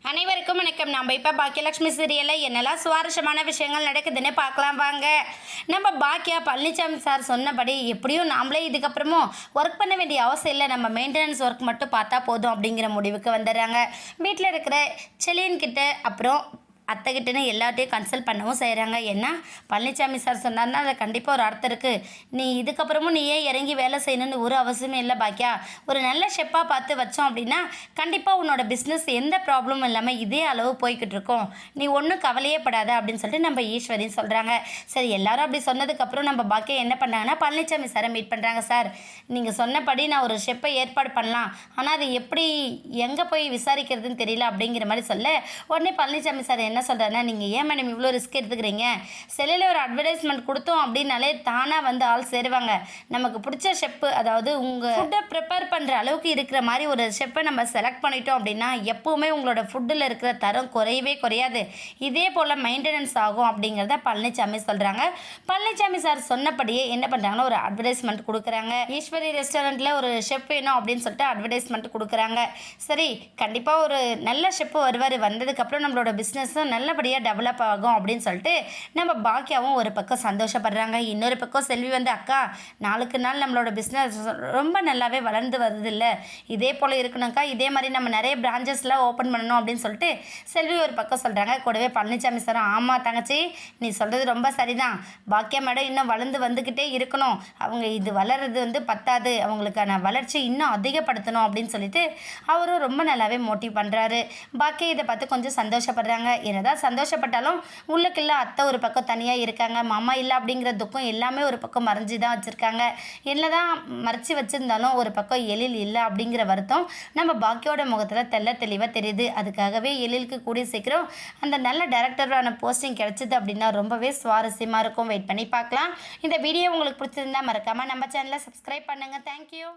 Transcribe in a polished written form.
அனைவருக்கும் வணக்கம். நம்ம இப்போ பாக்கியலட்சுமி சீரியலில் என்னெல்லாம் சுவாரஸ்யமான விஷயங்கள் நடக்குதுன்னு பார்க்கலாம் வாங்க. நம்ம பாக்கியா பழனிசாமி சார் சொன்னபடி எப்படியும் நாமளே இதுக்கப்புறமும் ஒர்க் பண்ண வேண்டிய அவசியம் இல்லை, நம்ம மெயின்டெனன்ஸ் ஒர்க் மட்டும் பார்த்தா போதும் அப்படிங்கிற முடிவுக்கு வந்துடுறாங்க. வீட்டில் இருக்கிற செலியன்கிட்ட அப்புறம் அத்தைக்கிட்டன்னு எல்லாத்தையும் கன்சல்ட் பண்ணவும் செய்கிறாங்க. ஏன்னா பழனிசாமி சார் சொன்னார்னா அதை கண்டிப்பாக ஒரு அர்த்தம் இருக்குது. நீ இதுக்கப்புறமும் நீயே இறங்கி வேலை செய்யணும்னு ஒரு அவசியமே இல்லை பாக்கியா. ஒரு நல்ல ஷெப்பாக பார்த்து வச்சோம் அப்படின்னா கண்டிப்பாக உன்னோட பிஸ்னஸ் எந்த ப்ராப்ளமும் இல்லாமல் இதே அளவு போய்கிட்டு இருக்கோம். நீ ஒன்றும் கவலையே படாத அப்படின்னு சொல்லிட்டு நம்ம ஈஸ்வரி சொல்கிறாங்க. சரி, எல்லாரும் அப்படி சொன்னதுக்கப்புறம் நம்ம பாக்கியா என்ன பண்ணாங்கன்னா பழனிசாமி சாரை மீட் பண்ணுறாங்க. சார், நீங்கள் சொன்னபடி நான் ஒரு ஷெப்பை ஏற்பாடு பண்ணலாம், ஆனால் அது எப்படி எங்கே போய் விசாரிக்கிறதுன்னு தெரியல அப்படிங்கிற மாதிரி சொல்ல உடனே பழனிசாமி சார் என்ன சொல்கிறேன்னா, நீங்கள் ஏன் மேடம் இவ்வளோ ரிஸ்க் எடுத்துக்கிறீங்க? செல்லில் ஒரு அட்வர்டைஸ்மெண்ட் கொடுத்தோம் அப்படின்னாலே தானாக வந்து ஆள் சேருவாங்க. நமக்கு பிடிச்ச ஷெப்பு, அதாவது உங்கள் ஃபுட்டை ப்ரிப்பேர் பண்ணுற அளவுக்கு இருக்கிற மாதிரி ஒரு ஷெப்பை நம்ம செலக்ட் பண்ணிட்டோம் அப்படின்னா எப்போவுமே உங்களோட ஃபுட்டில் இருக்கிற தரம் குறையவே குறையாது, இதே போல் மெயின்டெனன்ஸ் ஆகும் அப்படிங்கிறத பழனிசாமி சொல்கிறாங்க. பழனிசாமி சார் சொன்னபடியே என்ன பண்ணுறாங்கன்னா ஒரு அட்வர்டைஸ்மெண்ட் கொடுக்குறாங்க. ஈஸ்வரி ரெஸ்டாரண்ட்டில் ஒரு ஷெப் வேணும் அப்படின்னு சொல்லிட்டு அட்வர்டைஸ்மெண்ட் கொடுக்குறாங்க. சரி, கண்டிப்பாக ஒரு நல்ல ஷெப்பு வருவார், வந்ததுக்கப்புறம் நம்மளோட பிஸ்னஸும் நல்லபடியாக டெவலப் ஆகும் அப்படின்னு சொல்லிட்டு நம்ம பாக்கியாவும் ஒரு பக்கம் சந்தோஷப்படுறாங்க. இன்னொரு பக்கம் செல்வி வந்து, அக்கா, நாளுக்கு நாள் நம்மளோட பிஸ்னஸ் ரொம்ப நல்லாவே வளர்ந்து வருது இல்லை, இதே போல் இருக்கணும்க்கா, இதே மாதிரி நம்ம நிறைய பிரான்ச்சஸ்லாம் ஓப்பன் பண்ணணும் அப்படின்னு சொல்லிட்டு செல்வி ஒரு பக்கம் சொல்கிறாங்க. கூடவே பழனிசாமி சார், ஆமாம் தங்கச்சி, நீ சொல்கிறது ரொம்ப சரிதான், பாக்கியா மேடம் இன்னும் வளர்ந்து வந்துக்கிட்டே இருக்கணும், அவங்க இது வளர்றது வந்து பத்தாது, அவங்களுக்கான வளர்ச்சி இன்னும் அதிகப்படுத்தணும் அப்படின்னு சொல்லிட்டு அவரும் ரொம்ப நல்லாவே மோட்டிவ் பண்ணுறாரு. பாக்கியா இதை பார்த்து கொஞ்சம் சந்தோஷப்படுறாங்க. என்னதான் சந்தோஷப்பட்டாலும் உள்ளுக்குள்ள அத்தை ஒரு பக்கம் தனியாக இருக்காங்க, மாமா இல்லை அப்படிங்கிற துக்கம் எல்லாமே ஒரு பக்கம் மறைஞ்சி தான் வச்சுருக்காங்க. என்னதான் மறைச்சி வச்சுருந்தாலும் ஒரு பக்கம் எழில் இல்லை அப்படிங்கிற வருத்தம் நம்ம பாக்கியோட முகத்தில் தெளிவாக தெரியுது. அதுக்காகவே எழிலுக்கு கூடிய சீக்கிரம் அந்த நல்ல டைரக்டரான போஸ்டிங் கிடைச்சிது அப்படின்னா ரொம்பவே சுவாரஸ்யமாக இருக்கும். வெயிட் பண்ணி பார்க்கலாம். இந்த வீடியோ உங்களுக்கு பிடிச்சிருந்தா மறக்காமல் நம்ம சேனலை சப்ஸ்கிரைப் பண்ணுங்கள். தேங்க்யூ.